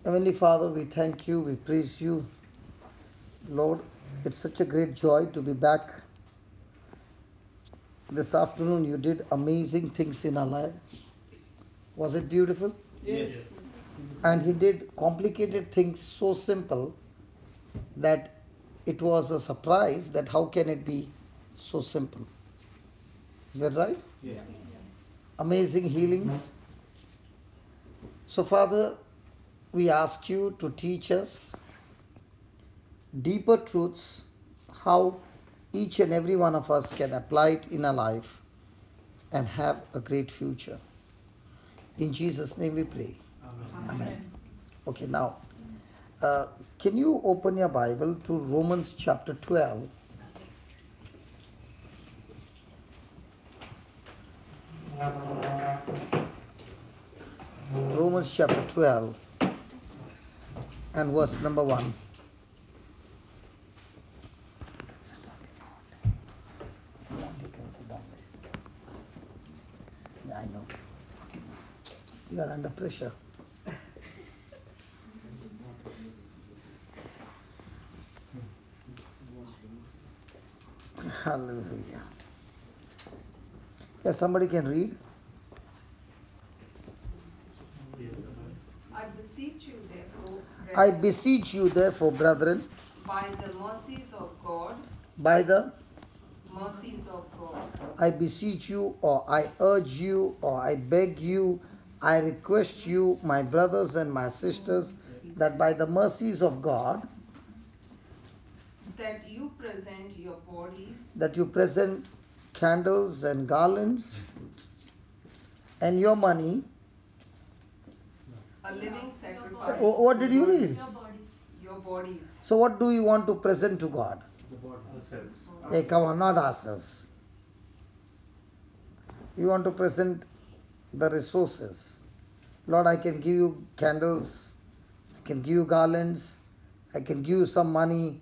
Heavenly Father, we thank you, we praise you. Lord, it's such a great joy to be back. This afternoon you did amazing things in our life. Was it beautiful? Yes. And He did complicated things so simple that it was a surprise that how can it be so simple? Is that right? Yes. Amazing healings. So Father, we ask you to teach us deeper truths, how each and every one of us can apply it in our life and have a great future. In Jesus' name we pray. Amen. Okay, now, can you open your Bible to Romans chapter 12? Romans chapter 12 and verse number 1. Yeah, I know. You are under pressure. Hallelujah. Yeah, somebody can read. I beseech you, therefore, I brethren, beseech you, therefore, brethren, by the mercies of God, by the mercies of God, I beseech you, or I urge you, or I beg you, I request you, my brothers and my sisters, that by the mercies of God, that you present your bodies that you present candles and garlands and your money. a living sacrifice. What did you read? Your bodies. So what do we want to present to God? Hey, come on, not ourselves. We want to present the resources. Lord, I can give you candles, I can give you garlands, I can give you some money.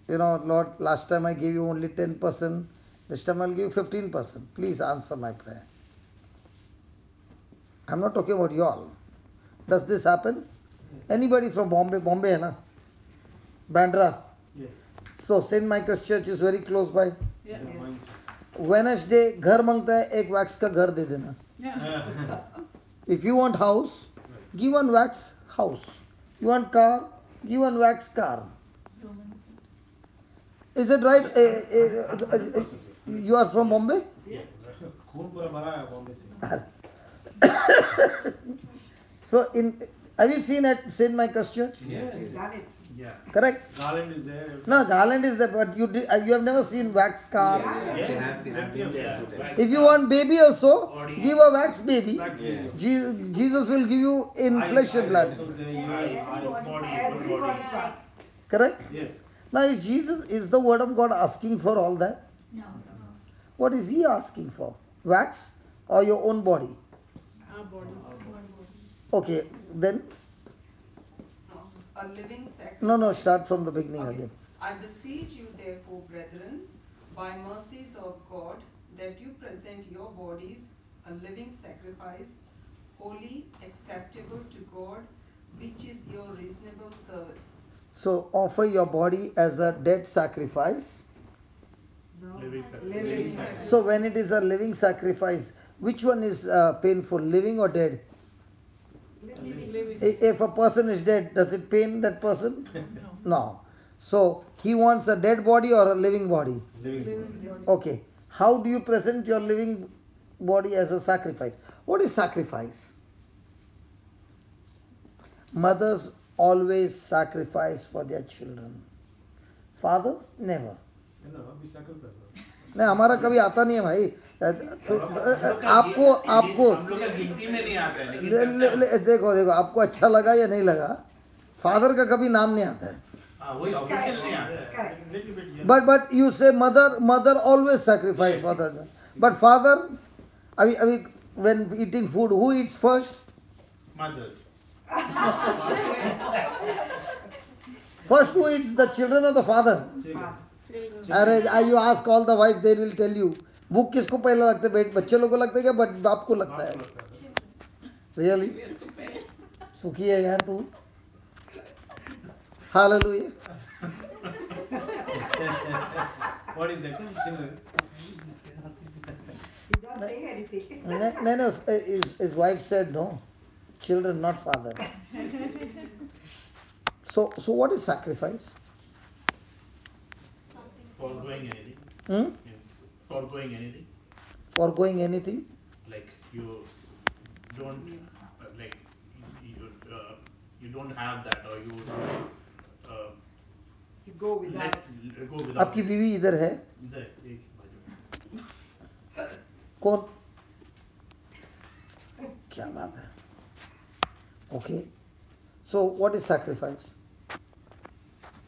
You know, Lord, last time I gave you only 10%, this time I'll give you 15%. Please answer my prayer. I'm not talking about you all. Does this happen? Anybody from Bombay? Bombay, na? Bandra? Yes. So, St. Michael's Church is very close by. Yes. Wednesday, घर मांगता है, एक wax का घर दे देना. If you want house, give one wax house. You want car, give one wax car. Is it right? You are from Bombay? खून पूरा भरा है बॉम्बे से. So, have you seen at St. Michael's Church? Yes. Yeah. Correct? Garland is there. No, garland is there, but you have never seen wax car. Yes. If you want baby also, give a wax baby. Wax baby. Jesus will give you in flesh and blood. Correct? Yes. Now, is the word of God asking for all that? No. What is he asking for? Wax or your own body? Our bodies. Okay, then, A living sacrifice. no, start from the beginning Okay. again. I beseech you, therefore, brethren, by mercies of God, that you present your bodies a living sacrifice, holy, acceptable to God, which is your reasonable service. So, offer your body as a dead sacrifice. Living sacrifice. So, when it is a living sacrifice, which one is painful, living or dead? If a person is dead, does it pain that person? No. So, he wants a dead body or a living body? Living. Okay. How do you present your living body as a sacrifice? What is sacrifice? Mothers always sacrifice for their children. Fathers, never. अभी साकल कर दो. नहीं, हमारा कभी आता नहीं है भाई. तो आपको हम लोग का गिनती में नहीं आता है. देखो आपको अच्छा लगा या नहीं लगा, फादर का कभी नाम नहीं आता है. वही ऑफिशियल नहीं आता है. But you say mother always sacrifice father. But father, अभी when eating food, who eats first? Mother. First who eats, the children or the father? अरे you ask all the wife, they will tell you. भूख किसको पहले लगता है? बच्चे लोगों को लगता है क्या? बाप को लगता है. Really? सुखी है यार तू. Hallelujah. What is that? Children. He don't say anything. No, his wife said no. Children, not father. So what is sacrifice? Foregoing anything. Hmm? Yes. Foregoing anything. Foregoing anything? Like you don't like you don't have that, or you You go without. let go without. आपकी बीवी इधर है? इधर एक बाजू में. कौन? क्या बात है? Okay. So what is sacrifice?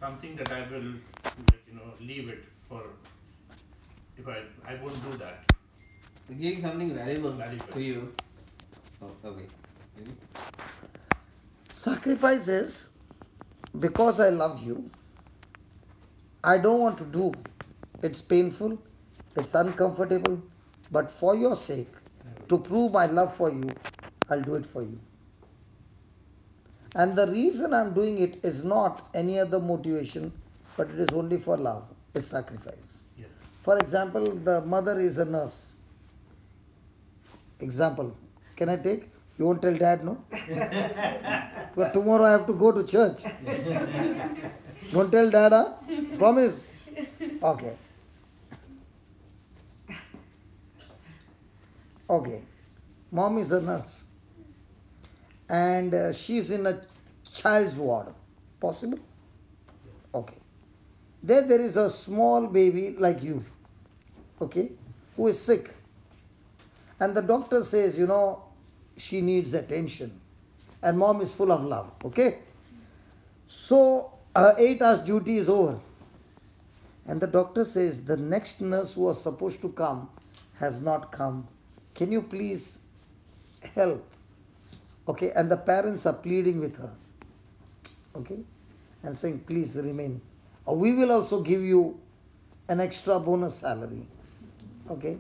Something that I will leave it for. If I won't do that. Giving something valuable Valuable. to you. Oh, sorry. Sacrifice is because I love you. I don't want to do. It's painful. It's uncomfortable. But for your sake, to prove my love for you, I'll do it for you. And the reason I'm doing it is not any other motivation, but it is only for love. It's sacrifice. Yeah. For example, the mother is a nurse. Example. Can I take? You won't tell dad, no? But tomorrow I have to go to church. Don't tell dad, huh? Promise? Okay. Okay. Mom is a nurse. And she's in a child's ward. Possible? Okay. There is a small baby like you. Okay? Who is sick. And the doctor says, she needs attention. And mom is full of love. Okay? So, her 8 hours duty is over. And the doctor says, the next nurse who was supposed to come has not come. Can you please help? Okay? And the parents are pleading with her. Okay? And saying, please remain. Or we will also give you an extra bonus salary. Okay?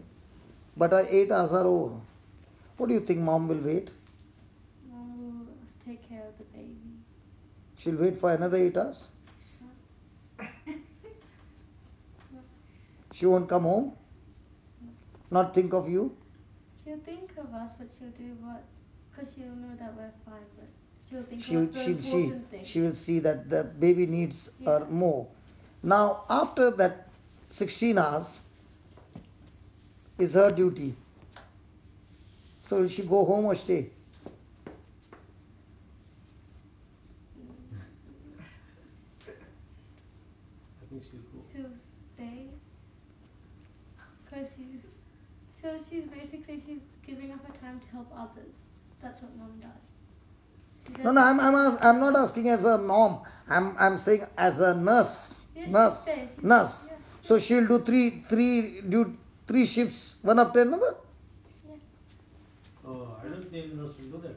But our 8 hours are over. What do you think mom will wait? Mom will take care of the baby. She'll wait for another 8 hours? She won't come home? Not think of you? She'll think of us, but she'll do what? Because she'll know that we're fine, but she'll think She'll, of the she'll, she, important thing. she will see that the baby needs her more. Now, after that 16 hours is her duty. So will she go home or stay? I think she'll go. She'll stay. Because she's basically, she's giving up her time to help others. That's what mom does. She No, doesn't- I'm not asking as a mom. I'm saying as a nurse. Yeah, Nurse. she'll stay. Nurse. Yeah. So she'll do three shifts, one after another? Oh, I don't think nurse will do that.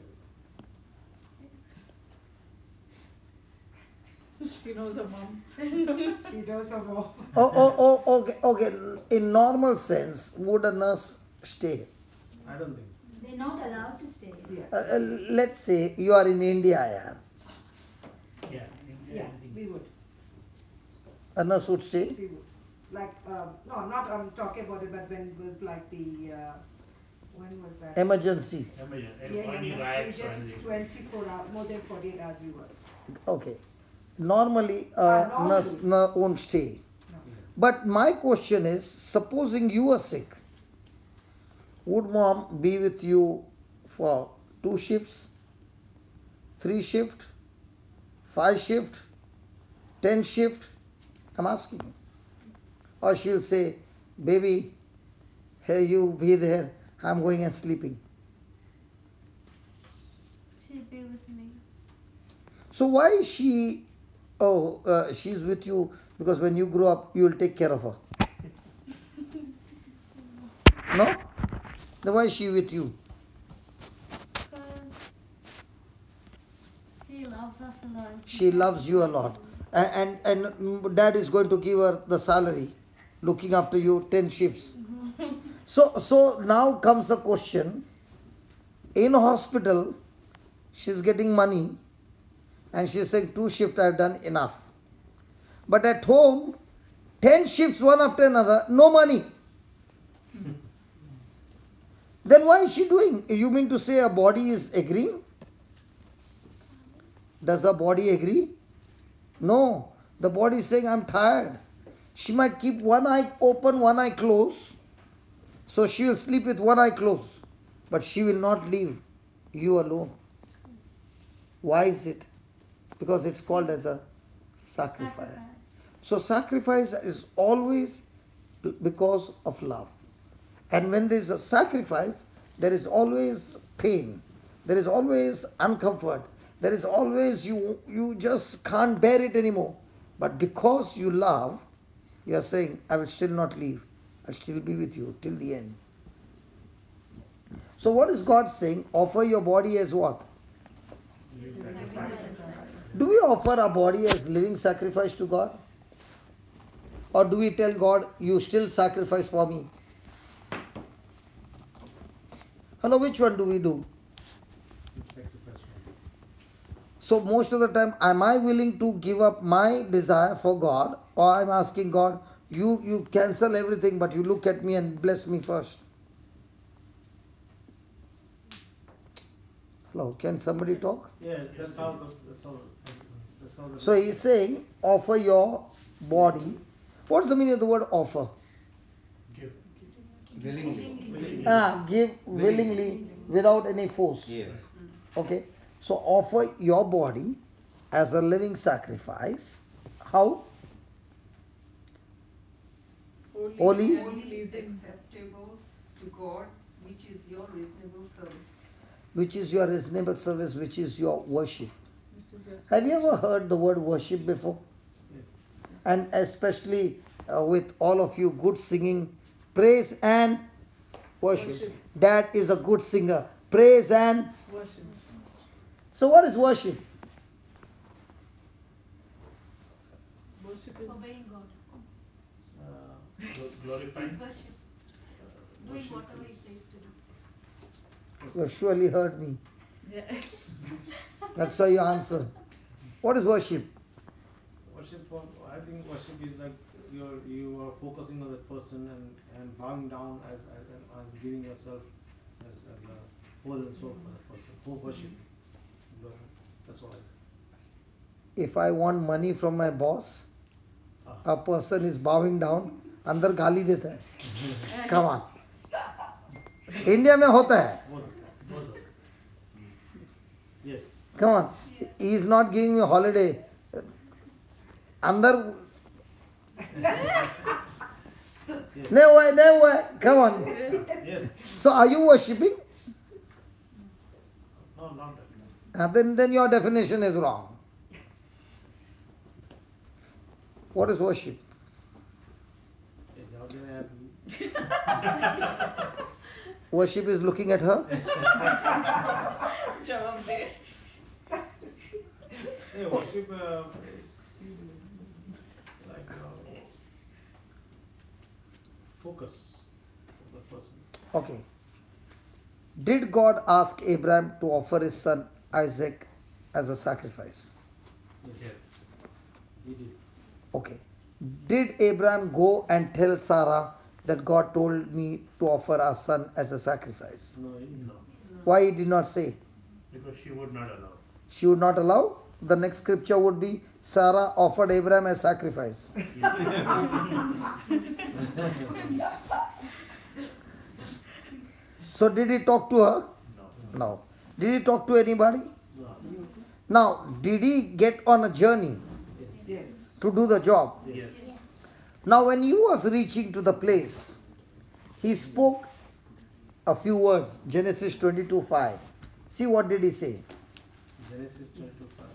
She knows her mom. She knows her mom. Okay. In normal sense, would a nurse stay? I don't think. They're not allowed to say. Yeah. Let's say you are in India, yeah. Yeah. Yeah, we would. A nurse would stay? We would. Like, no, not talking about it, but when it was like the, when was that? Emergency. Any We riots or just anything. 24 hours, more than 48 hours we work. Okay. Normally, Normally. nurse won't stay. No. But my question is, supposing you are sick, would mom be with you for 2 shifts, 3 shifts, 5 shifts, 10 shifts? I'm asking you. Or she'll say, baby, hey, you be there, I'm going and sleeping. She'll be with me. So why is she, she's with you because when you grow up, you will take care of her. No? Then why is she with you? Because she loves us a lot. She loves you a lot. And dad is going to give her the salary, looking after you 10 shifts. So now comes a question. In hospital, she's getting money and she's saying 2 shifts I have done enough. But at home, 10 shifts one after another, no money. Then why is she doing? You mean to say her body is agreeing? Does her body agree? No. The body is saying, I'm tired. She might keep one eye open, one eye closed. So she will sleep with one eye closed. But she will not leave you alone. Why is it? Because it's called as a sacrifice. So sacrifice is always because of love. And when there is a sacrifice, there is always pain. There is always uncomfort. There is always you just can't bear it anymore. But because you love, you are saying, I will still not leave. I'll still be with you till the end. So what is God saying? Offer your body as what? Do we offer our body as living sacrifice to God? Or do we tell God, you still sacrifice for me? Hello, which one do we do? Sacrifice. So most of the time, am I willing to give up my desire for God, or I'm asking God, you cancel everything, but you look at me and bless me first? Hello, can somebody talk? Yeah, that's how the So he's saying, offer your body. What's the meaning of the word offer? Give. Willingly. Give willingly, without any force. Yes. Okay. So offer your body as a living sacrifice. How? Holy. Holy is acceptable to God, which is your reasonable service. Which is your reasonable service, which is your worship. Have you ever heard the word worship before? Yes. And especially with all of you good singing, praise and worship. Dad is a good singer. Praise and Worship. so what is worship? Worship is Obeying God. Glorifying. His worship. Doing whatever He says to do. You have surely heard me. yeah. That's why you answer. What is worship? Worship I think worship is like you are focusing on that person and bowing down as giving yourself as a whole and soul for that person. Full worship. That's all. If I want money from my boss, Ah. a person is bowing down, अंदर गाली देता है. Come on. India में होता है. Both. Yes. Come on. He is not giving me a holiday. अंदर नहीं हुआ है. Come on. Yes. So are you worshipping? No, not that. Then your definition is wrong. What is worship? Worship is looking at her. जवाब दे. Hey, worship is like focus of the person. Okay. Did God ask Abraham to offer his son Isaac as a sacrifice? Yes. He did. Okay. Did Abraham go and tell Sarah that God told me to offer our son as a sacrifice? No, he did No. not. Why he did not say? Because she would not allow. She would not allow? The next scripture would be Sarah offered Abraham as sacrifice. So did he talk to her? No. No. Did he talk to anybody? No. Now, did he get on a journey Yes. to do the job? Yes. Now, when he was reaching to the place, he spoke a few words. Genesis 22:5. See what did he say? Genesis 22:5.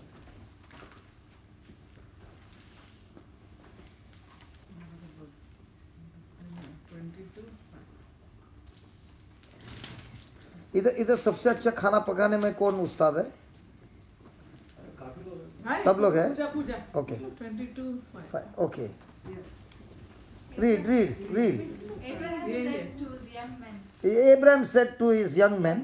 इधर सबसे अच्छा खाना पकाने में कौन उस्ताद है? काफी लोग हैं। Hi. सब लोग हैं? पूजा. Okay. 22:5. Okay. Read. Abraham Yeah, said yeah. to his young men, Abraham said to his young men,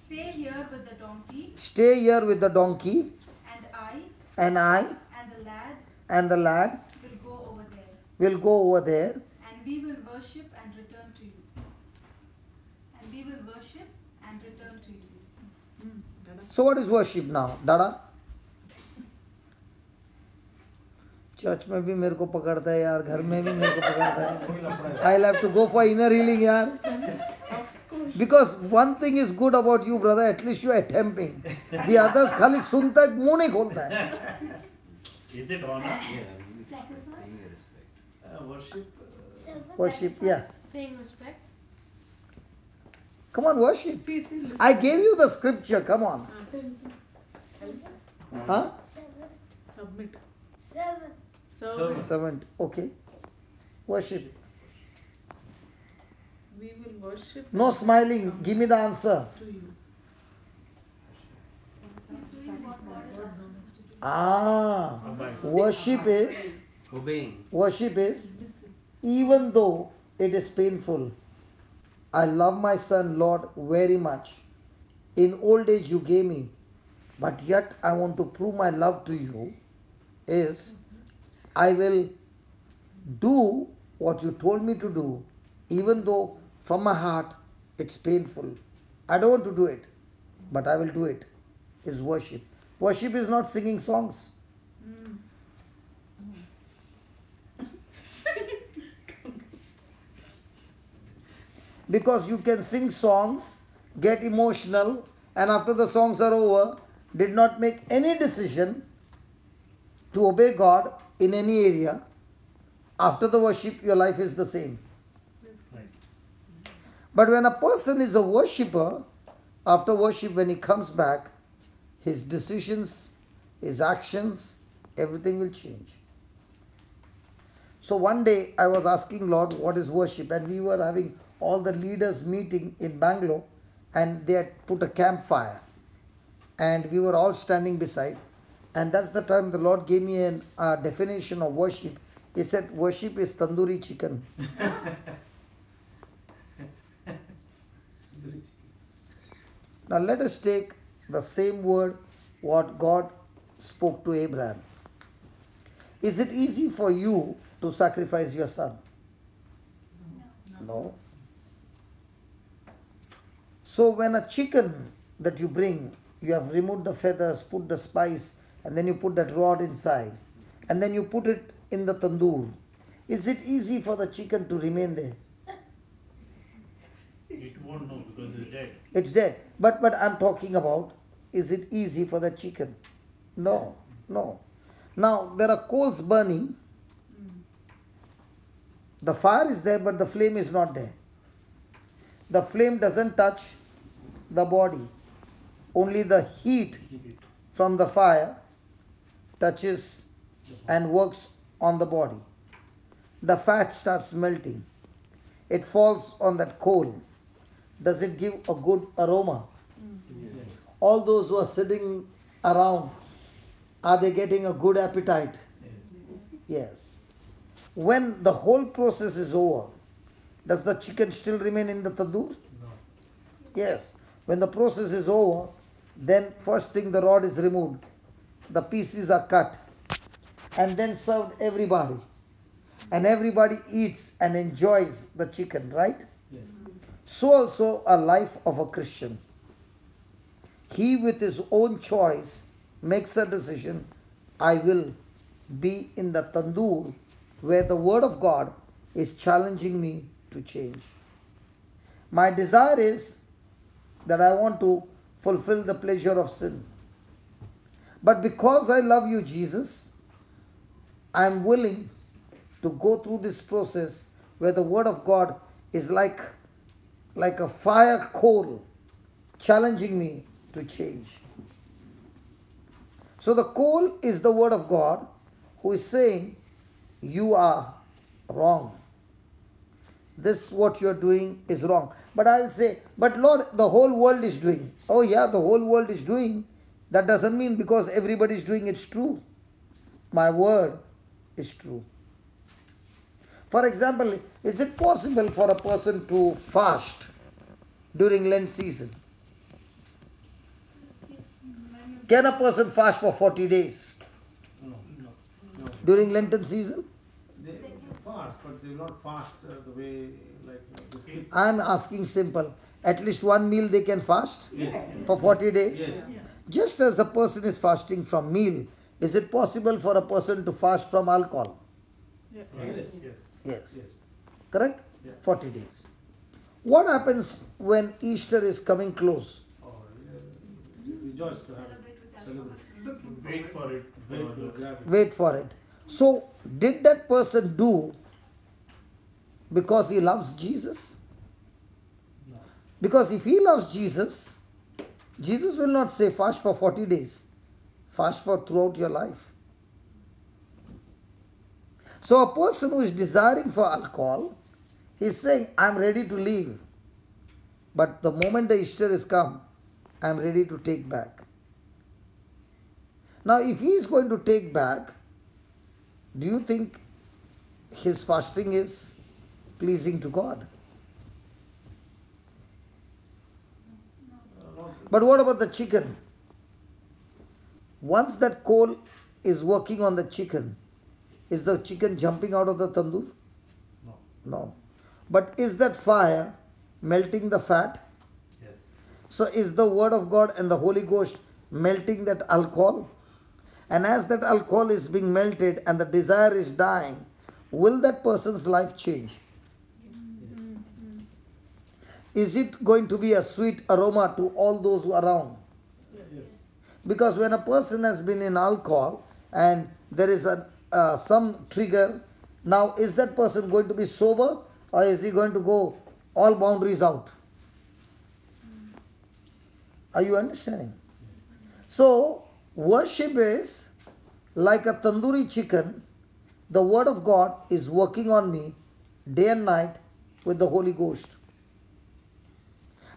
"Stay here here with the donkey, stay here with the donkey, and I and I and the lad and the lad will go over there, will go over there, and we will worship and return to you. And we will worship and return to you. So what is worship now? Dada? Church में भी मेरे को पकड़ता है यार, घर में भी मेरे को पकड़ता है. I'll have to go for inner healing यार. Because one thing is good about you brother, at least you are attempting. The others खाली सुनता है, मुंह नहीं खोलता है. Is it honor? Worship. Worship, yeah. Paying respect. Come on, worship. See, listen. I gave you the scripture, come on. Huh? Submit. Seven. Servant. Servant, okay. Worship. We will worship No smiling, give me the answer. to you. He's doing what God is asking him to do. Ah, Obeying. worship is, even though it is painful, I love my son, Lord, very much. In old age you gave me, but yet I want to prove my love to you, is I will do what you told me to do, even though from my heart it's painful. I don't want to do it, but I will do it, is worship. Worship is not singing songs. Because you can sing songs, get emotional, and after the songs are over, did not make any decision to obey God in any area. After the worship, your life is the same. Right. But when a person is a worshipper, after worship, when he comes back, his decisions, his actions, everything will change. So one day I was asking Lord, what is worship? And we were having all the leaders meeting in Bangalore, and they had put a campfire, and we were all standing beside, and that's the time the Lord gave me a definition of worship. He said worship is tandoori chicken. Now let us take the same word what God spoke to Abraham. Is it easy for you to sacrifice your son? No. So when a chicken that you bring, you have removed the feathers, put the spice, and then you put that rod inside, and then you put it in the tandoor. Is it easy for the chicken to remain there? It won't know because it's dead. It's dead. But I'm talking about, is it easy for the chicken? No, no. Now there are coals burning. The fire is there, but the flame is not there. The flame doesn't touch the body. Only the heat from the fire touches and works on the body. The fat starts melting. It falls on that coal. Does it give a good aroma? All those who are sitting around, are they getting a good appetite? Yes. When the whole process is over, does the chicken still remain in the tandoor? No. Yes. When the process is over, then first thing the rod is removed, the pieces are cut, and then served everybody. And everybody eats and enjoys the chicken, right? Yes. So also a life of a Christian. He with his own choice makes a decision, I will be in the tandoor where the word of God is challenging me to change. My desire is that I want to fulfill the pleasure of sin. But because I love you, Jesus, I am willing to go through this process where the word of God is like a fire coal challenging me to change. So the coal is the word of God who is saying, you are wrong. This what you are doing is wrong. But I will say, but Lord, the whole world is doing. Oh yeah, the whole world is doing. That doesn't mean because everybody is doing it's true. My word is true. For example, is it possible for a person to fast during Lent season? Can a person fast for 40 days No, no, no. during Lenten season? They fast, but they will not fast the way like the skip. I am asking simple. At least one meal they can fast Yes. for 40 days? Yes. Just as a person is fasting from meal, is it possible for a person to fast from alcohol? Yeah. Yes. Yes. Yes. Yes. Correct? Yeah. 40 days. What happens when Easter is coming close? Oh, rejoice to have Celebrate with celebrate. Wait for it. Wait to grab it. Wait for it. So, did that person do because he loves Jesus? No. Because if he loves Jesus, Jesus will not say fast for 40 days. Fast for throughout your life. So a person who is desiring for alcohol, he is saying, I am ready to leave. But the moment the Easter is come, I am ready to take back. Now if he is going to take back, do you think his fasting is pleasing to God? But what about the chicken? Once that coal is working on the chicken, is the chicken jumping out of the tandoor? No. No. But is that fire melting the fat? Yes. So is the word of God and the Holy Ghost melting that alcohol? And as that alcohol is being melted and the desire is dying, will that person's life change? Is it going to be a sweet aroma to all those who are around? Yes. Because when a person has been in alcohol and there is some trigger, now is that person going to be sober or is he going to go all boundaries out? Are you understanding? So, worship is like a tandoori chicken. The word of God is working on me day and night with the Holy Ghost.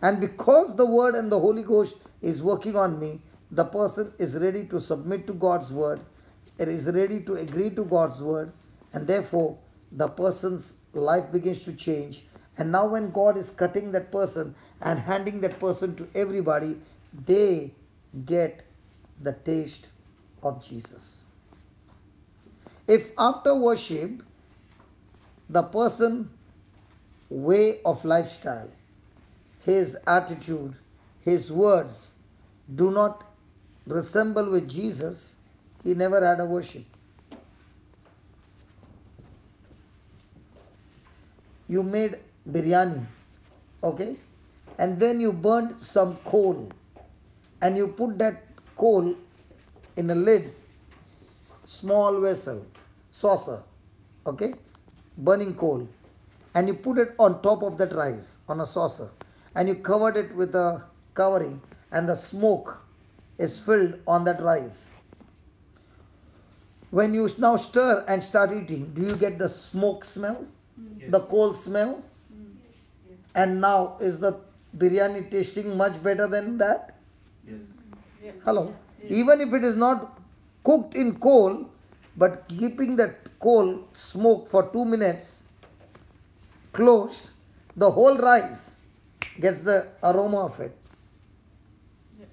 And because the word and the Holy Ghost is working on me, the person is ready to submit to God's word. It is ready to agree to God's word. And therefore, the person's life begins to change. And now when God is cutting that person and handing that person to everybody, they get the taste of Jesus. If after worship, the person way of lifestyle, his attitude, his words do not resemble with Jesus, he never had a worship. You made biryani, okay? And then you burnt some coal and you put that coal in a lid, small vessel, saucer, okay? Burning coal. And you put it on top of that rice on a saucer. And you covered it with a covering and the smoke is filled on that rice. When you now stir and start eating, do you get the smoke smell? Yes. The coal smell? And now is the biryani tasting much better than that? Yes. Yeah. Hello? Even if it is not cooked in coal, but keeping that coal smoke for 2 minutes closed, the whole rice gets the aroma of it. Yeah.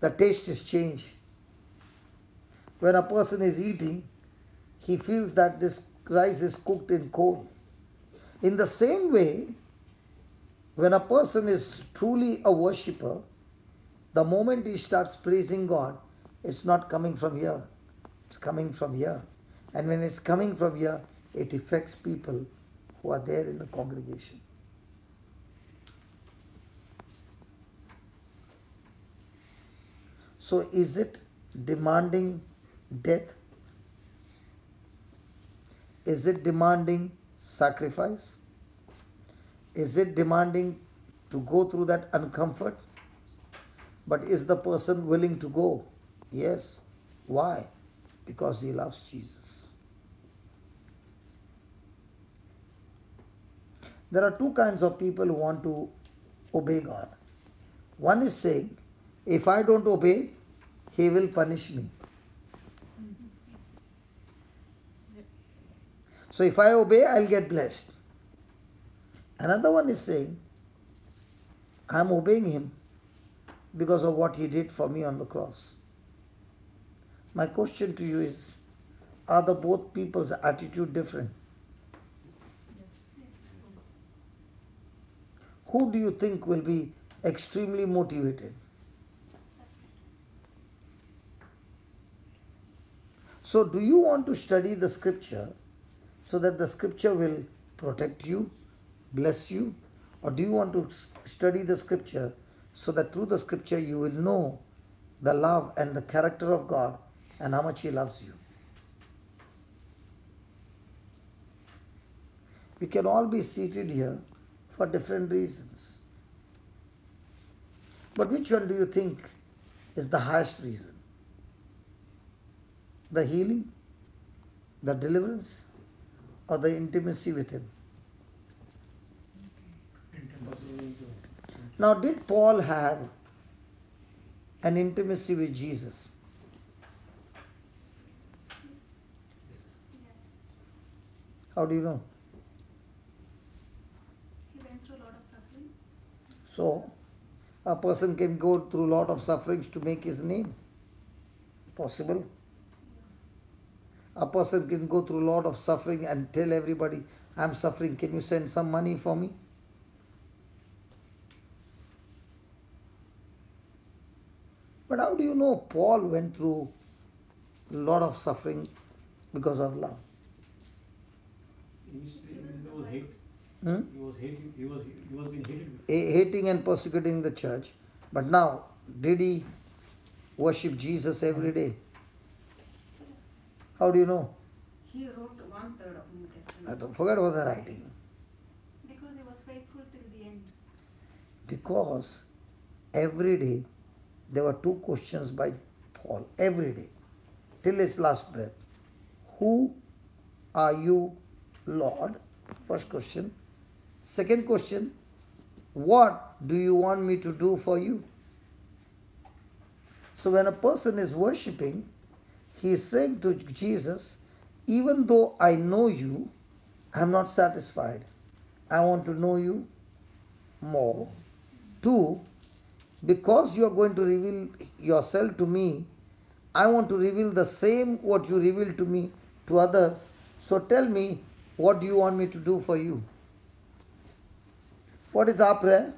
The taste is changed. When a person is eating, he feels that this rice is cooked in coal. In the same way, when a person is truly a worshipper, the moment he starts praising God, it's not coming from here, it's coming from here. And when it's coming from here, it affects people who are there in the congregation. So is it demanding death? Is it demanding sacrifice? Is it demanding to go through that uncomfort? But is the person willing to go? Yes. Why? Because he loves Jesus. There are two kinds of people who want to obey God. One is saying, if I don't obey, he will punish me. So if I obey, I'll get blessed. Another one is saying, I am obeying him, because of what he did for me on the cross. My question to you is, are the both people's attitude different? Who do you think will be extremely motivated? So do you want to study the scripture so that the scripture will protect you, bless you? Or do you want to study the scripture so that through the scripture you will know the love and the character of God and how much he loves you? We can all be seated here for different reasons. But which one do you think is the highest reason? The healing, the deliverance, or the intimacy with him? Now, did Paul have an intimacy with Jesus? How do you know? He went through a lot of sufferings. So, a person can go through a lot of sufferings to make his name. Possible. A person can go through a lot of suffering and tell everybody, I'm suffering, can you send some money for me? But how do you know Paul went through a lot of suffering because of love? He was hate. Hmm? He was hating. He was being hated. Hating and persecuting the church. But now, did he worship Jesus every day? How do you know? He wrote 1/3 of New I Testament. don't forget about the writing. Because he was faithful till the end. Because every day there were two questions by Paul. Every day. Till his last breath. Who are you, Lord? First question. Second question. What do you want me to do for you? So when a person is worshipping, he is saying to Jesus, even though I know you, I am not satisfied. I want to know you more. Two, because you are going to reveal yourself to me, I want to reveal the same what you reveal to me to others. So tell me, what do you want me to do for you? What is our prayer?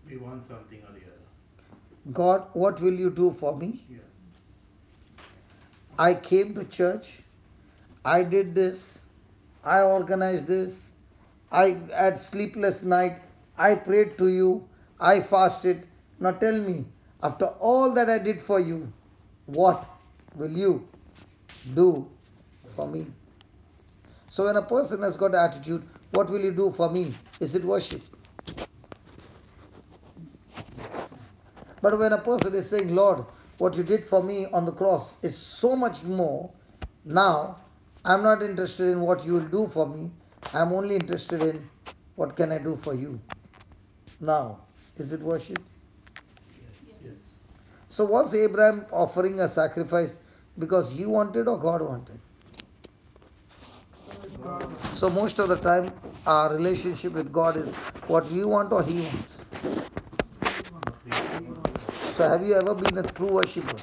We want something or the other. God, what will you do for me? Yeah. I came to church, I did this, I organized this, I had sleepless night, I prayed to you, I fasted. Now tell me, after all that I did for you, what will you do for me? So when a person has got attitude, what will you do for me? Is it worship? But when a person is saying, Lord, what you did for me on the cross is so much more, now I'm not interested in what you will do for me, I'm only interested in what can I do for you. Now, is it worship? Yes. So was Abraham offering a sacrifice because he wanted or God wanted? So most of the time our relationship with God is what we want or he wants. So have you ever been a true worshipper?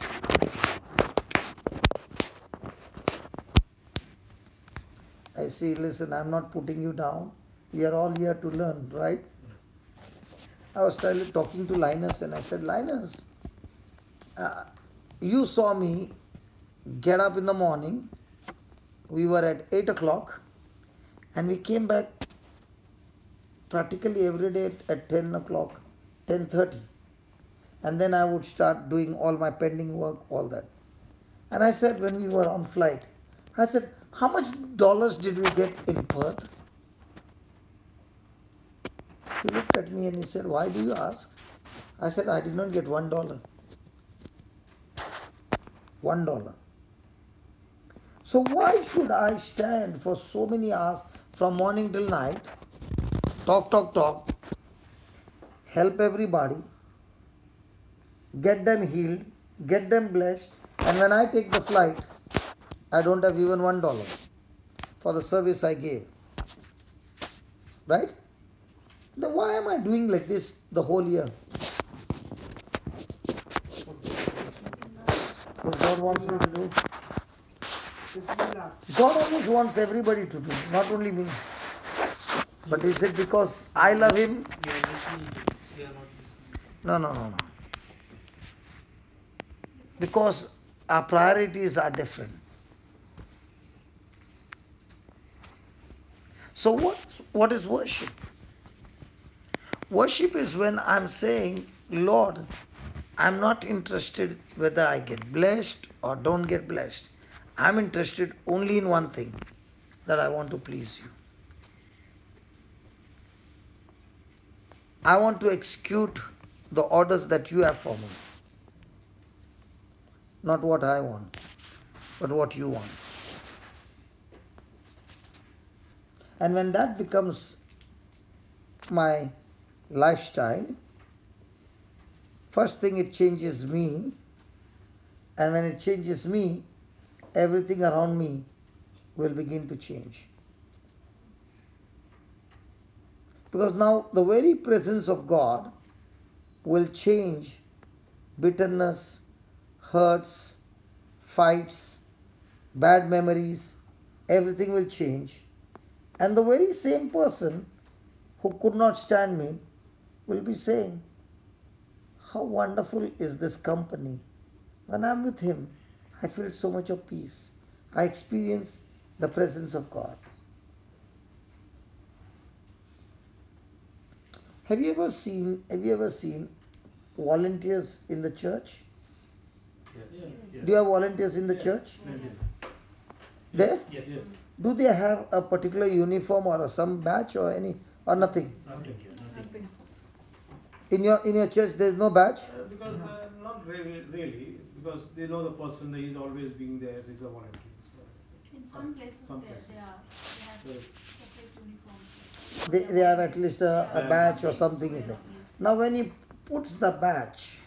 I see, listen, I'm not putting you down. We are all here to learn, right? I was talking to Linus and I said, Linus, you saw me get up in the morning. We were at 8 o'clock and we came back practically every day at 10 o'clock, 10:30. And then I would start doing all my pending work, all that. And I said, when we were on flight, I said, how much dollars did we get in Perth? He looked at me and he said, why do you ask? I said, I did not get $1. $1. So why should I stand for so many hours from morning till night, talk, help everybody, get them healed, get them blessed, and when I take the flight, I don't have even $1 for the service I gave. Right? Then why am I doing like this the whole year? Because God wants me to do. God always wants everybody to do, not only me. But is it because I love Him? You are listening. You are not listening. No. Because our priorities are different. So what is worship? Worship is when I'm saying, Lord, I'm not interested whether I get blessed or don't get blessed. I'm interested only in one thing, that I want to please you. I want to execute the orders that you have for me. Not what I want, but what you want. And when that becomes my lifestyle, first thing it changes me, and when it changes me, everything around me will begin to change. Because now the very presence of God will change bitterness, hurts, fights, bad memories, everything will change. And the very same person who could not stand me will be saying, how wonderful is this company. When I'm with him, I feel so much of peace. I experience the presence of God. Have you ever seen volunteers in the church? Yes. Do you have volunteers in the church? There? Yes. Do they have a particular uniform or some badge or any or nothing? Nothing. In your church there is no badge? Because not really, because they know the person, that he's always being there, he's a volunteer. In some places, Some they places. have Right. separate uniforms. They have at least a badge or something is there. Now when he puts the badge,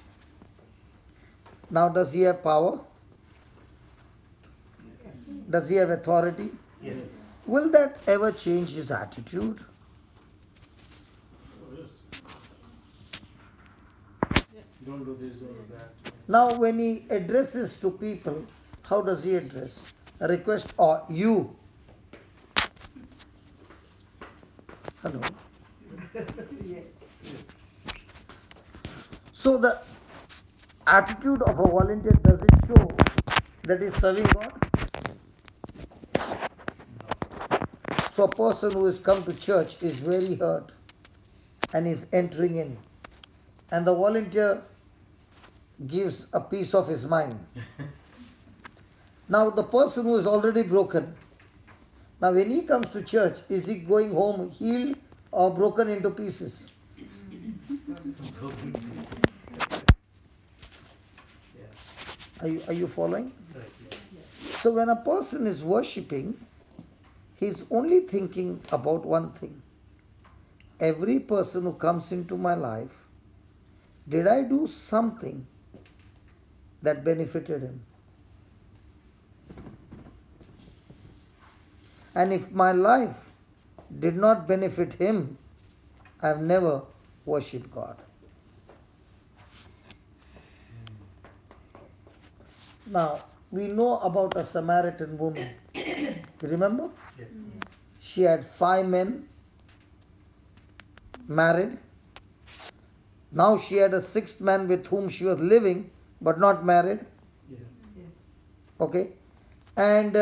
now does he have power? Does he have authority? Yes. Will that ever change his attitude? Don't do this, don't do that. Now when he addresses to people, how does he address? A request or you? Hello? So the attitude of a volunteer, does it show that he's serving God? So a person who has come to church is very hurt and is entering in. And the volunteer gives a piece of his mind. Now the person who is already broken, now when he comes to church, is he going home healed or broken into pieces? Are you following? So when a person is worshipping, he is only thinking about one thing. Every person who comes into my life, did I do something that benefited him? And if my life did not benefit him, I have never worshipped God. Now, we know about a Samaritan woman. You remember? Yes. She had 5 men married. Now she had a 6th man with whom she was living but not married. Yes. Okay? And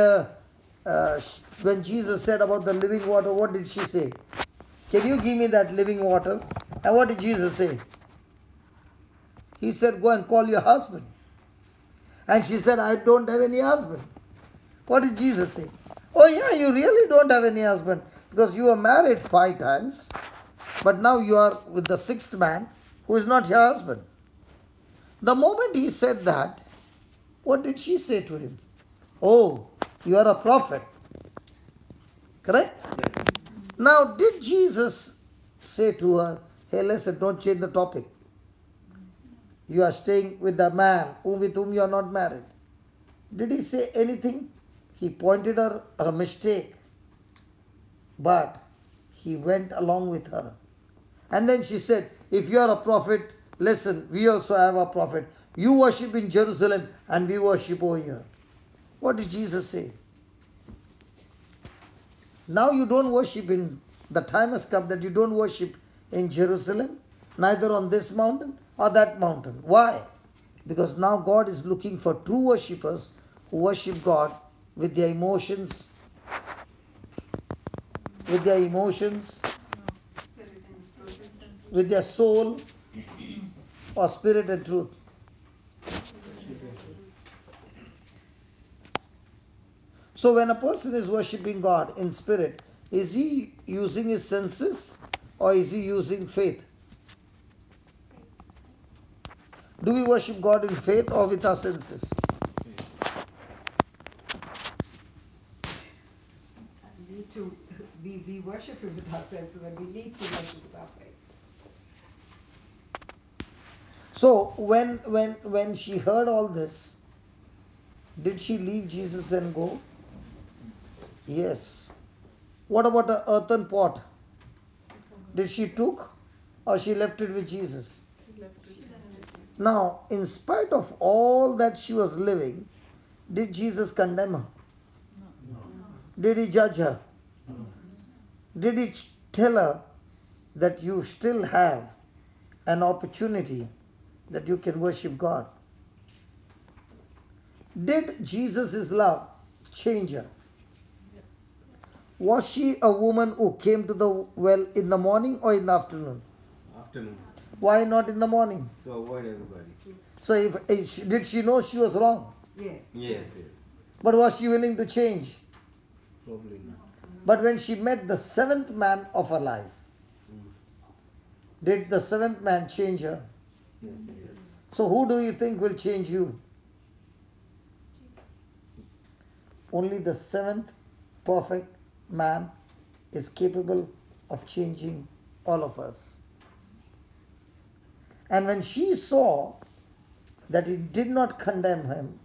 when Jesus said about the living water, what did she say? Can you give me that living water? And what did Jesus say? He said, go and call your husband. And she said, I don't have any husband. What did Jesus say? Oh yeah, you really don't have any husband because you were married 5 times, but now you are with the 6th man who is not your husband. The moment he said that, what did she say to him? Oh, you are a prophet. Correct? Yes. Now, did Jesus say to her, hey, listen, don't change the topic. You are staying with the man with whom you are not married. Did he say anything? He pointed her a mistake. But he went along with her. And then she said, if you are a prophet, listen, we also have a prophet. You worship in Jerusalem and we worship over here. What did Jesus say? Now you don't worship in, the time has come that you don't worship in Jerusalem, neither on this mountain or that mountain. Why? Because now God is looking for true worshippers who worship God with their emotions, Spirit and truth. with their soul, or spirit and truth. So when a person is worshipping God in spirit, is he using his senses or is he using faith? Do we worship God in faith or with our senses? Need to, we worship Him with our senses, and we need to worship with our faith. So when she heard all this, did she leave Jesus and go? Yes. What about the earthen pot? Did she took or she left it with Jesus? She left it. Now, in spite of all that she was living, did Jesus condemn her? Did he judge her? Did he tell her that you still have an opportunity that you can worship God? Did Jesus' love change her? Was she a woman who came to the well in the morning or in the afternoon? Afternoon. Why not in the morning? To avoid everybody. So did she know she was wrong? Yeah. Yes. But was she willing to change? Probably not. But when she met the seventh man of her life, did the seventh man change her? Yes. So who do you think will change you? Only the seventh perfect man is capable of changing all of us. And when she saw that he did not condemn him,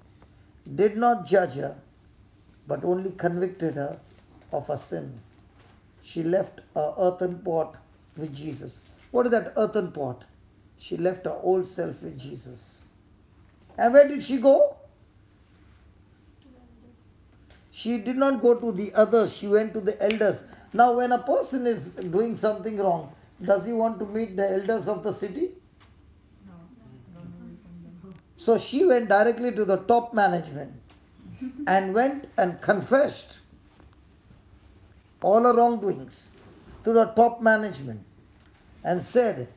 did not judge her, but only convicted her of her sin, she left her earthen pot with Jesus. What is that earthen pot? She left her old self with Jesus. And where did she go? She did not go to the others, she went to the elders. Now, when a person is doing something wrong, does he want to meet the elders of the city? So she went directly to the top management and went and confessed all her wrongdoings to the top management and said,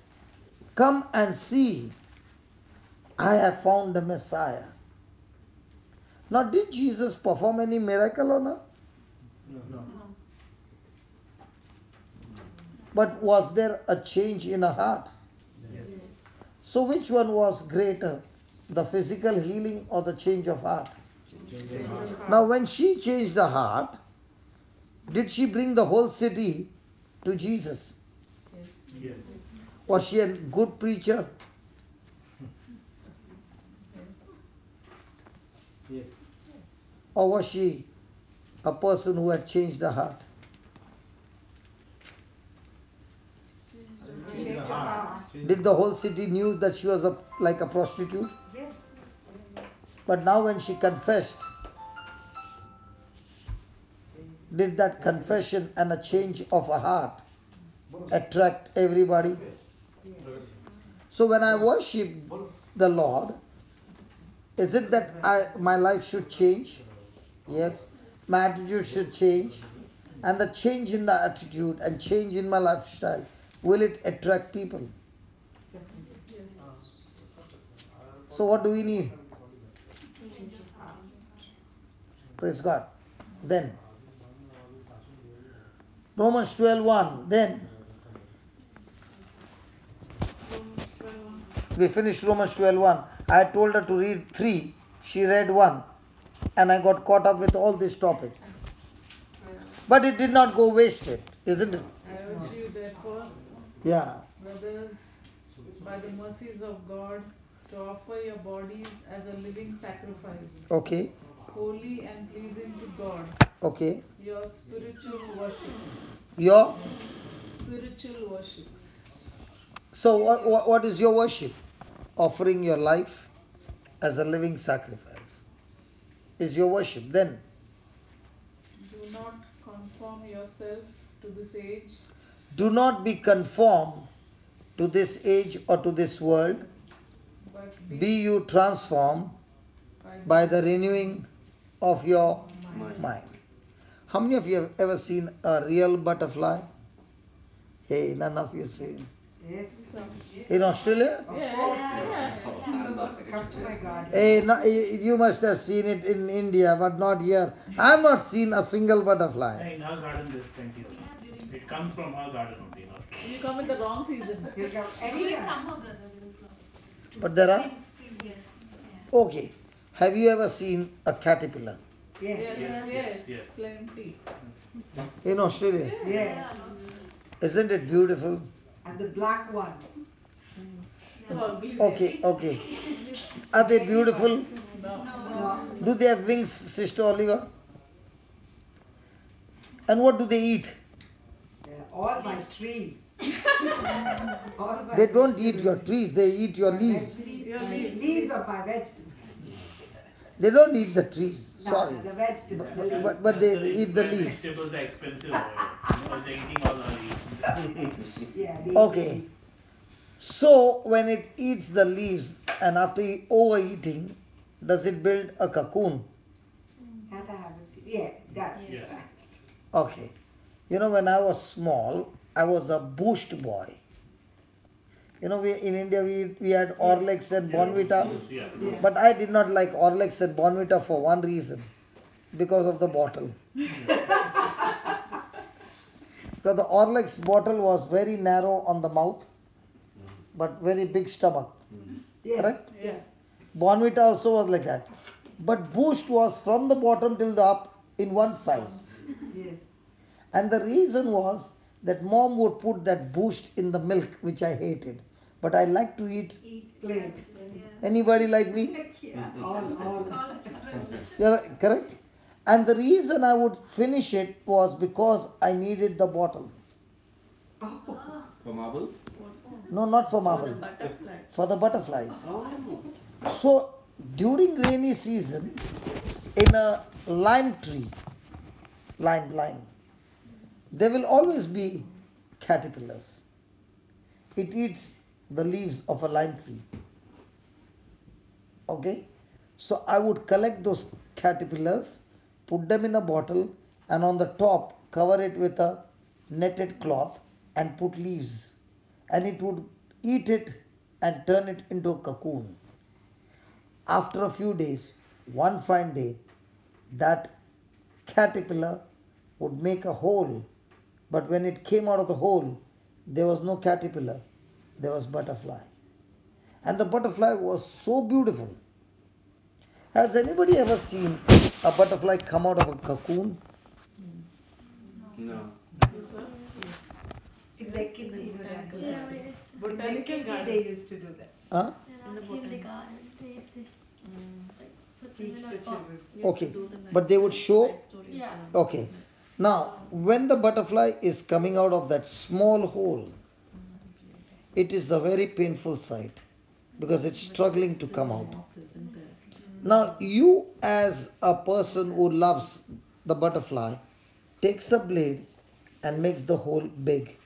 come and see, I have found the Messiah. Now, did Jesus perform any miracle on her? No. But was there a change in her heart? Yes. So which one was greater, the physical healing or the change of heart? Now when she changed her heart, did she bring the whole city to Jesus? Yes. Was she a good preacher? Yes. Or was she a person who had changed her heart? Change your heart. Did the whole city knew that she was like a prostitute? Yeah. But now when she confessed, did that confession and a change of her heart attract everybody? So when I worship the Lord, is it that my life should change? Yes. My attitude should change. And the change in the attitude and change in my lifestyle, will it attract people? So what do we need? Praise God. Then Romans 12:1. Then we finished Romans 12:1. I told her to read 3. She read 1. And I got caught up with all this topic. But it did not go wasted, isn't it? I urge you, therefore, Yeah. brothers, by the mercies of God, to offer your bodies as a living sacrifice, Okay. holy and pleasing to God, Okay. your spiritual worship. Your Spiritual worship. So, what is your worship? Offering your life as a living sacrifice is your worship. Then, Do not conform yourself to this age, do not be conformed to this age or to this world. but Be you transformed by the renewing of your mind. How many of you have ever seen a real butterfly? Hey, none of you seen. Yes. In Australia? Of Yes. course. Come to my garden. Hey, no, you must have seen it in India, but not here. I have not seen a single butterfly. In our garden there's plenty. It comes from our garden only, not. you come in the wrong season. You come During anytime. summer, brother, there is lots. But there are? Spring, yes. Yeah. Okay. Have you ever seen a caterpillar Yes. Yes, Yes. plenty. in Australia? Yes. Isn't it beautiful? And the black ones. So ugly. Okay, okay. Are they beautiful? No. Do they have wings, Sister Oliver? And what do they eat? They're all my trees. All my They don't eat vegetables. your trees, they eat your leaves. Leaves of my vegetables. They don't eat the trees, No, sorry. the vegetables. The leaves. But they eat the leaves. Vegetables are expensive because they're eating all our leaves. Yeah, they eat Okay. leaves. So when it eats the leaves and after overeating, does it build a cocoon? That I haven't seen. Yeah, it does. Yeah. Okay. You know, when I was small, I was a boost boy. You know, in India we had Horlicks and Bonvita. Yeah. Yes. But I did not like Horlicks and Bonvita for one reason. Because of the bottle. So the Horlicks bottle was very narrow on the mouth, but very big stomach. Yes. Correct? Yes. Bonvita also was like that. But Boost was from the bottom till the up in one size. Yes. And the reason was that mom would put that Boost in the milk, which I hated. But I like to eat. Plain. Anybody like me? All. All the children. Yeah, correct? And the reason I would finish it was because I needed the bottle. For marble? No, not for marble. For the butterflies. Oh. So during rainy season, in a lime tree, lime, there will always be caterpillars. It eats the leaves of a lime tree. Okay? So I would collect those caterpillars, put them in a bottle, and on the top cover it with a netted cloth and put leaves. And it would eat it and turn it into a cocoon. After a few days, one fine day, that caterpillar would make a hole, but when it came out of the hole, there was no caterpillar, there was butterfly. And the butterfly was so beautiful. Has anybody ever seen a butterfly come out of a cocoon? No. Like in the Yeah, we used to, Botanical garden. they used to do that. Huh? in our kindergarten, they used to put them Teach in the a box. children. Okay. But they would show. Yeah. Okay. Now, when the butterfly is coming out of that small hole, it is a very painful sight because it's struggling to come out. Now, you as a person who loves the butterfly takes a blade and makes the hole big.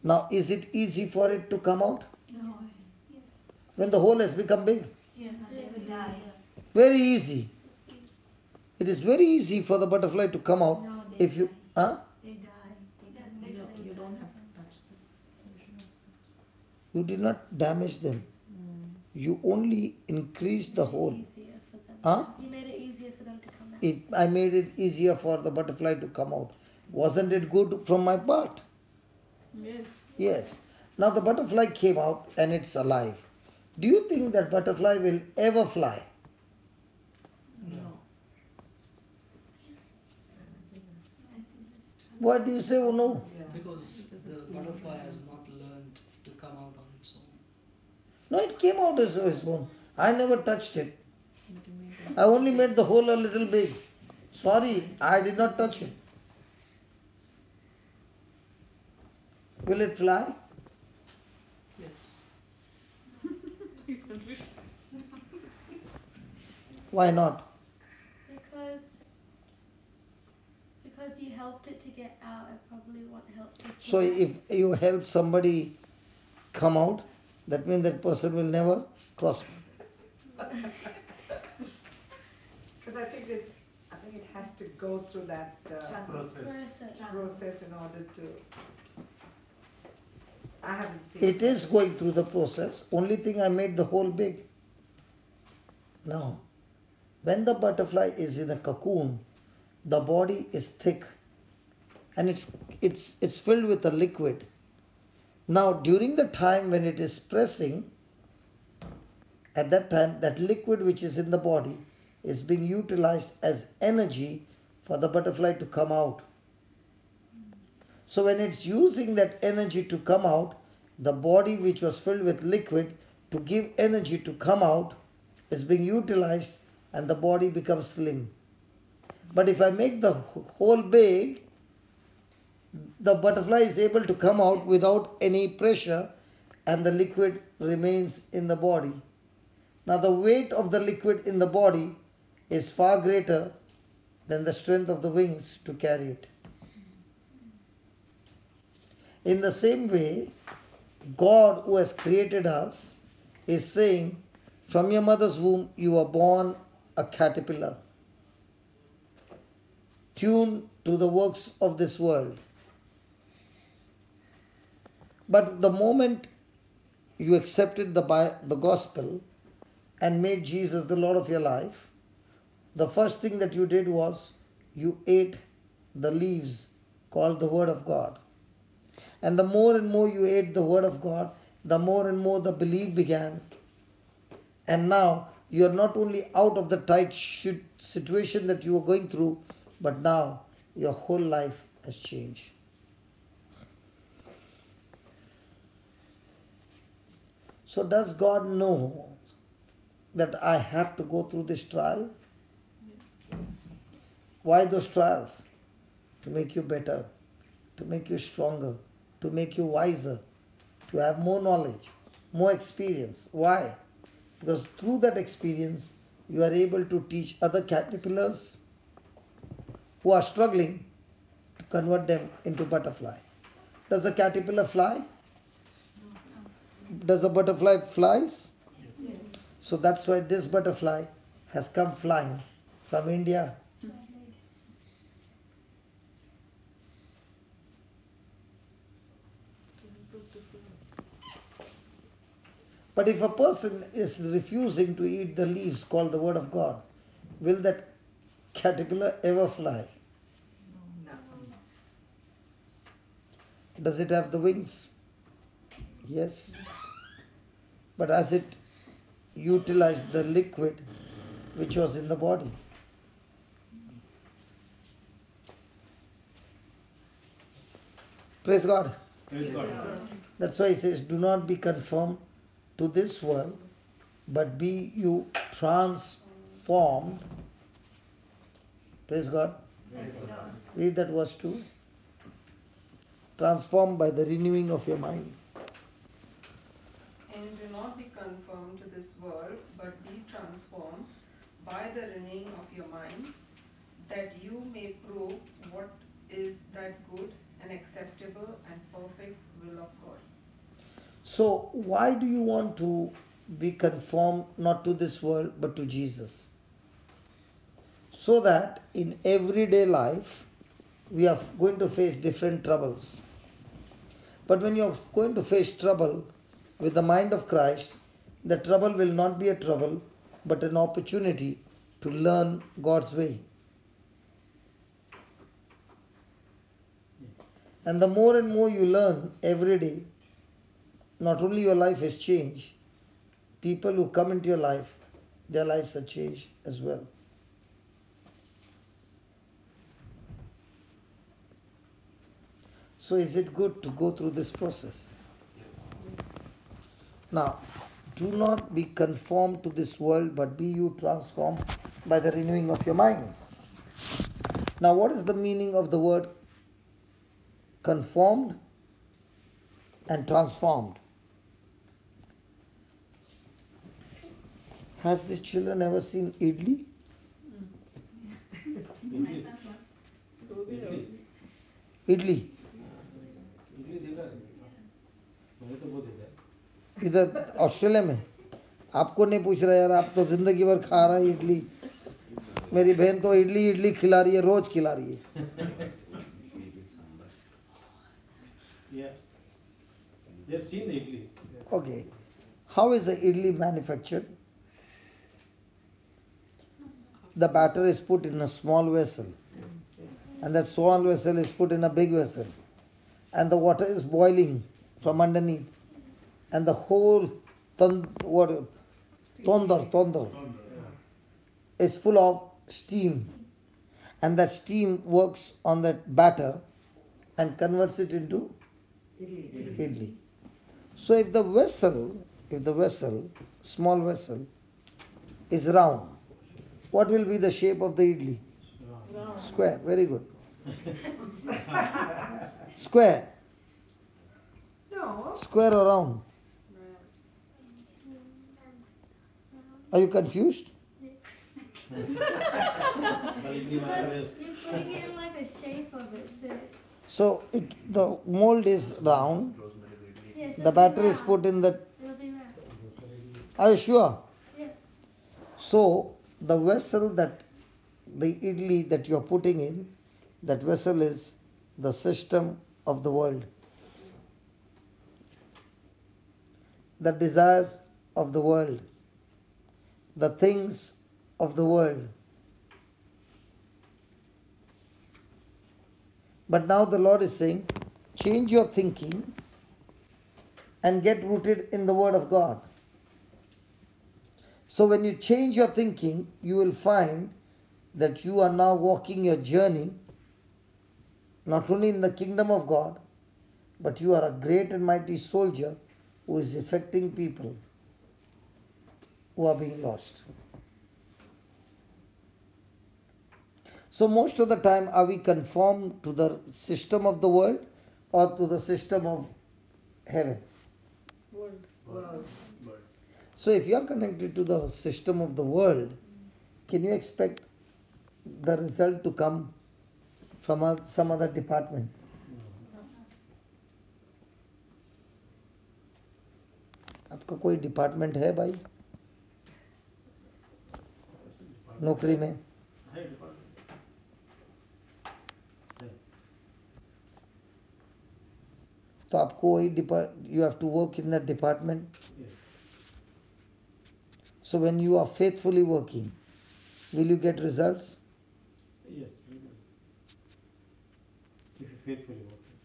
Now, is it easy for it to come out No. Yes. when the hole has become big? Yeah, they will die. Very easy. It is very easy for the butterfly to come out No, they if you. Huh? They die. You don't have to touch them. You did not damage them. You only increased the hole. Easier for them. Huh? You made it easier for them to come out. I made it easier for the butterfly to come out. Wasn't it good from my part? Yes. Yes. Now the butterfly came out and it's alive. Do you think that butterfly will ever fly? No. Why do you say oh no? Because the butterfly has not learned to come out on its own. No, it came out as its own. I never touched it. I only made the hole a little big. Sorry, I did not touch it. Will it fly? Yes. English. Why not? Because you helped it to get out, it probably won't help you. So if you help somebody come out, that means that person will never cross. Because I think it has to go through that process in order to. I haven't seen It is going through the process. Only thing, I made the hole big. Now, when the butterfly is in a cocoon, the body is thick and it's filled with a liquid. Now, during the time when it is pressing, at that time, that liquid which is in the body is being utilized as energy for the butterfly to come out. So when it's using that energy to come out, the body which was filled with liquid to give energy to come out is being utilized and the body becomes slim. But if I make the hole big, the butterfly is able to come out without any pressure and the liquid remains in the body. Now the weight of the liquid in the body is far greater than the strength of the wings to carry it. In the same way, God who has created us is saying, from your mother's womb you were born a caterpillar, tuned to the works of this world. But the moment you accepted the gospel and made Jesus the Lord of your life, the first thing that you did was you ate the leaves called the Word of God. And the more and more you ate the Word of God, the more and more the belief began. And now you are not only out of the tight situation that you were going through, but now your whole life has changed. So does God know that I have to go through this trial? Why those trials? To make you better, to make you stronger, to make you wiser, to have more knowledge, more experience. Why? Because through that experience, you are able to teach other caterpillars who are struggling to convert them into butterfly. Does a caterpillar fly? Does a butterfly flies? Yes. So that's why this butterfly has come flying from India. But if a person is refusing to eat the leaves called the Word of God, will that caterpillar ever fly? No. Does it have the wings? Yes. But has it utilized the liquid which was in the body? Praise God. Praise God. That's why he says, do not be conformed to this world, but be you transformed. Praise God. Read that verse 2. Transformed by the renewing of your mind. And do not be conformed to this world, but be transformed by the renewing of your mind, that you may prove what is that good and acceptable and perfect will of God. So, why do you want to be conformed not to this world but to Jesus? So that in everyday life we are going to face different troubles. But when you are going to face trouble with the mind of Christ, the trouble will not be a trouble but an opportunity to learn God's way. And the more and more you learn every day, not only your life has changed, people who come into your life, their lives are changed as well. So is it good to go through this process? Now, do not be conformed to this world, but be you transformed by the renewing of your mind. Now, what is the meaning of the word conformed and transformed? Has these children ever seen idli? My son was. Idli. Idli देखा है मैंने तो बहुत देखा है इधर Australia में आपको नहीं पूछ रहा यार, आप तो जिंदगी भर खा रहा है इडली। मेरी बहन तो इडली इडली खिला रही है, रोज खिला रही है। yeah they have seen the idlis Okay, how is the idli manufactured? The batter is put in a small vessel, and that small vessel is put in a big vessel, and the water is boiling from underneath, and the whole tondar is full of steam, and that steam works on that batter and converts it into idli. So if the vessel, small vessel, is round, what will be the shape of the idli? Round. Square. Very good. Square. No. Square or round? Are you confused? Because you're putting it in like a shape of it, so So the mold is round. yes, The batter is put in the. It'll be round. Are you sure? Yeah. So the vessel that the idli that you are putting in, that vessel is the system of the world. The desires of the world. The things of the world. But now the Lord is saying, change your thinking and get rooted in the Word of God. So when you change your thinking, you will find that you are now walking your journey not only in the kingdom of God, but you are a great and mighty soldier who is affecting people who are being lost. So most of the time, are we conformed to the system of the world or to the system of heaven? World. So if you are connected to the system of the world, can you expect the result to come from some other department? आपका कोई department है भाई नौकरी में? है department है तो आपको वही you have to work in that department. yes So when you are faithfully working, will you get results? yes we will. If you faithfully work yes.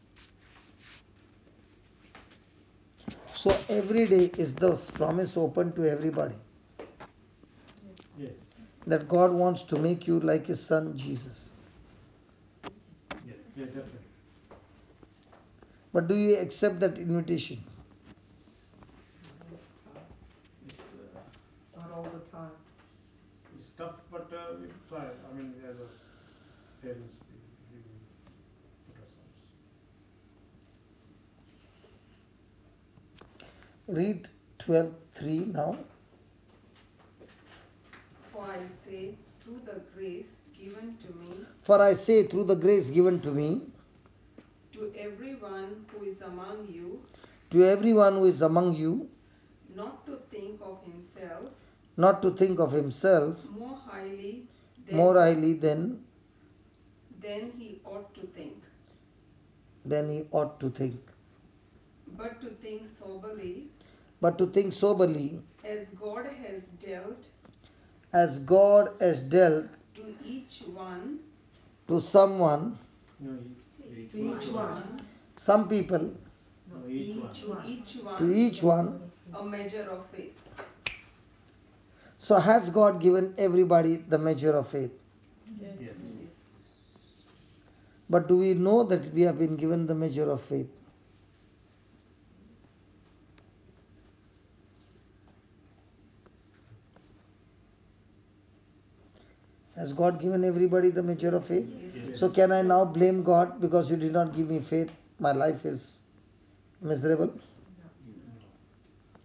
So every day is the promise open to everybody Yes that God wants to make you like His Son Jesus. yes yeah definitely But do you accept that invitation? it's Not all the time. it's tough but we try I mean as a parents we will put ourselves Read 12:3 now. For I say, through the grace given to me, For I say, through the grace given to me, to everyone who is among you, to everyone who is among you, not to think of himself not to think of himself more highly more highly than he ought to think, he ought to think, but to think soberly, but to think soberly, as God has dealt as God has dealt to each one, to someone, no Each one. some people, no each one to each one. a measure of faith. So has God given everybody the measure of faith? yes But do we know that we have been given the measure of faith? Has God given everybody the measure of faith? Yes. So can I now blame God because you did not give me faith? My life is miserable.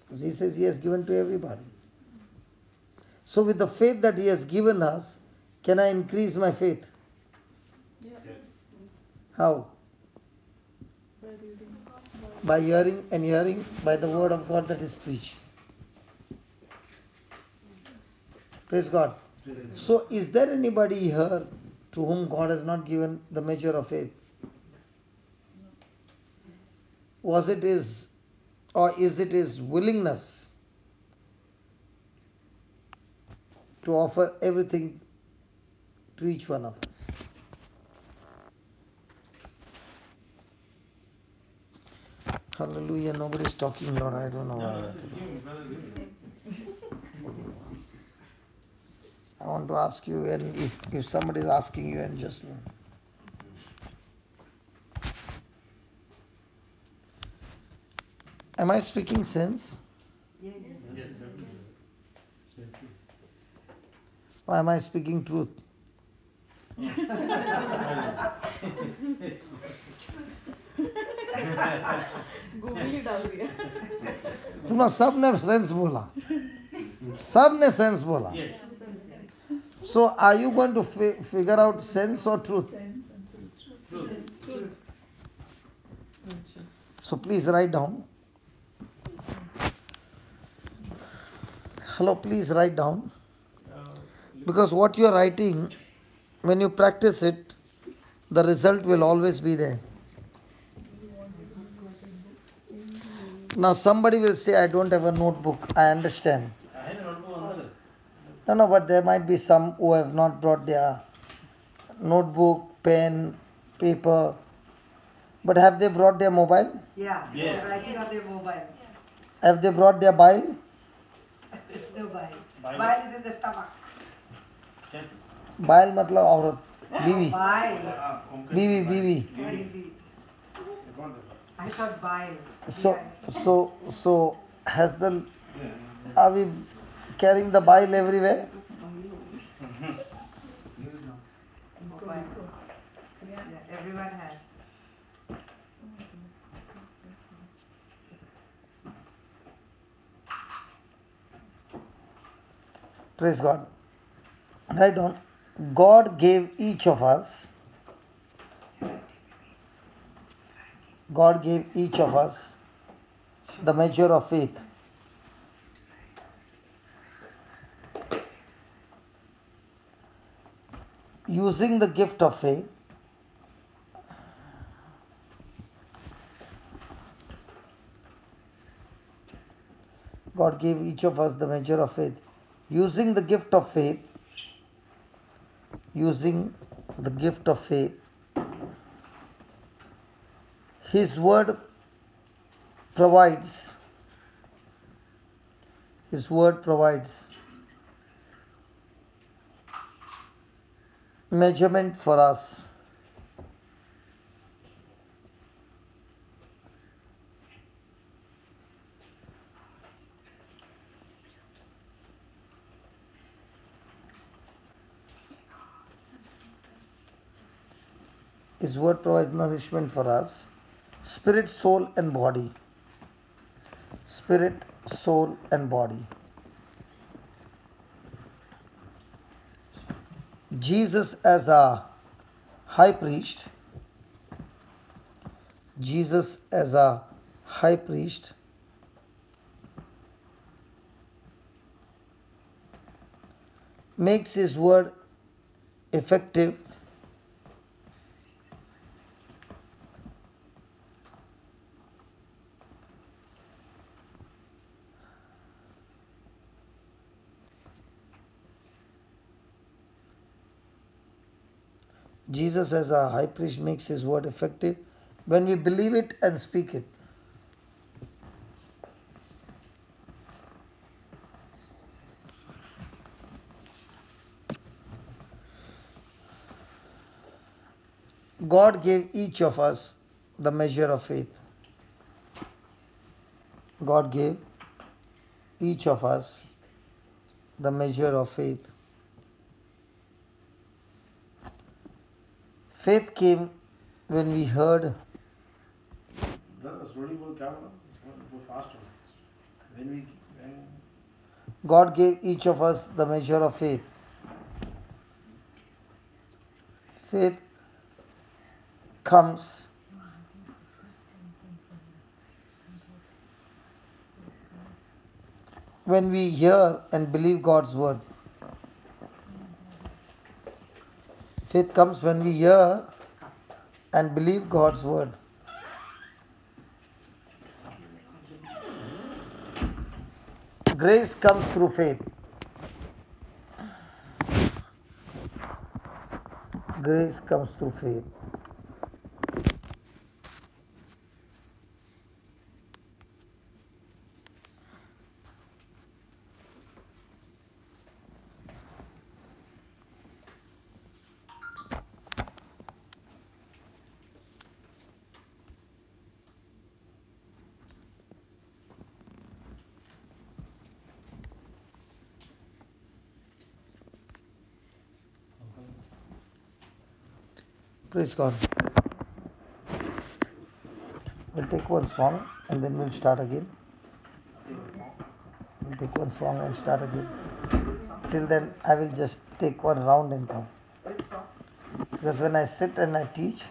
Because He says He has given to everybody. So with the faith that He has given us, can I increase my faith? Yes. How? By reading. By hearing, and hearing by the word of God that is preached. Praise God. So is there anybody here to whom God has not given the measure of faith? Was it His, or is it His willingness to offer everything to each one of us? Hallelujah. Nobody's talking, Lord. I don't know why. I want to ask you, and if somebody is asking you, and just am I speaking sense? Yes. Or am I speaking truth? Google ही डाल दिया. तुमने सबने sense बोला. सबने sense बोला. So are you going to figure out sense or truth? Truth. So please write down. Hello, please write down. Because what you are writing, when you practice it, the result will always be there. Now somebody will say, I don't have a notebook. I understand. No, but there might be some who have not brought their notebook, pen, paper. But have they brought their mobile? Yeah, they're writing on their mobile. Have they brought their bile? No bile. Bile is in the stomach. Bile मतलब औरत, बीवी. Bile. बीवी. I thought bile. So are we carrying the bile everywhere? Bile. Yeah, everyone has. Praise God. Write down. God gave each of us. God gave each of us the measure of faith. Using the gift of faith, God gave each of us the measure of faith. Using the gift of faith, His word provides measurement for us. His word provides nourishment for us. Spirit, soul and body. Spirit, soul and body. Jesus as a high priest. Makes His word effective. Jesus as a high priest makes His word effective when we believe it and speak it. God gave each of us the measure of faith. God gave each of us the measure of faith. Faith came when we heard. God gave each of us the measure of faith. Faith comes when we hear and believe God's word. Faith comes when we hear and believe God's word. Grace comes through faith. Grace comes through faith. Praise God. We'll take one song and then we'll start again. We'll take one song and start again. Till then, I will just take one round and come. Because when I sit and I teach,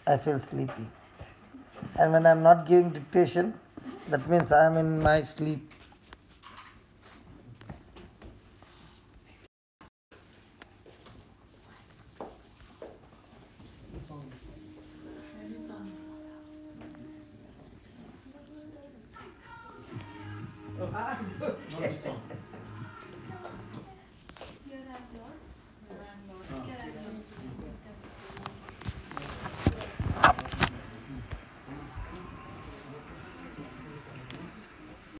I feel sleepy. And when I'm not giving dictation, that means I am in my sleep. Not this song.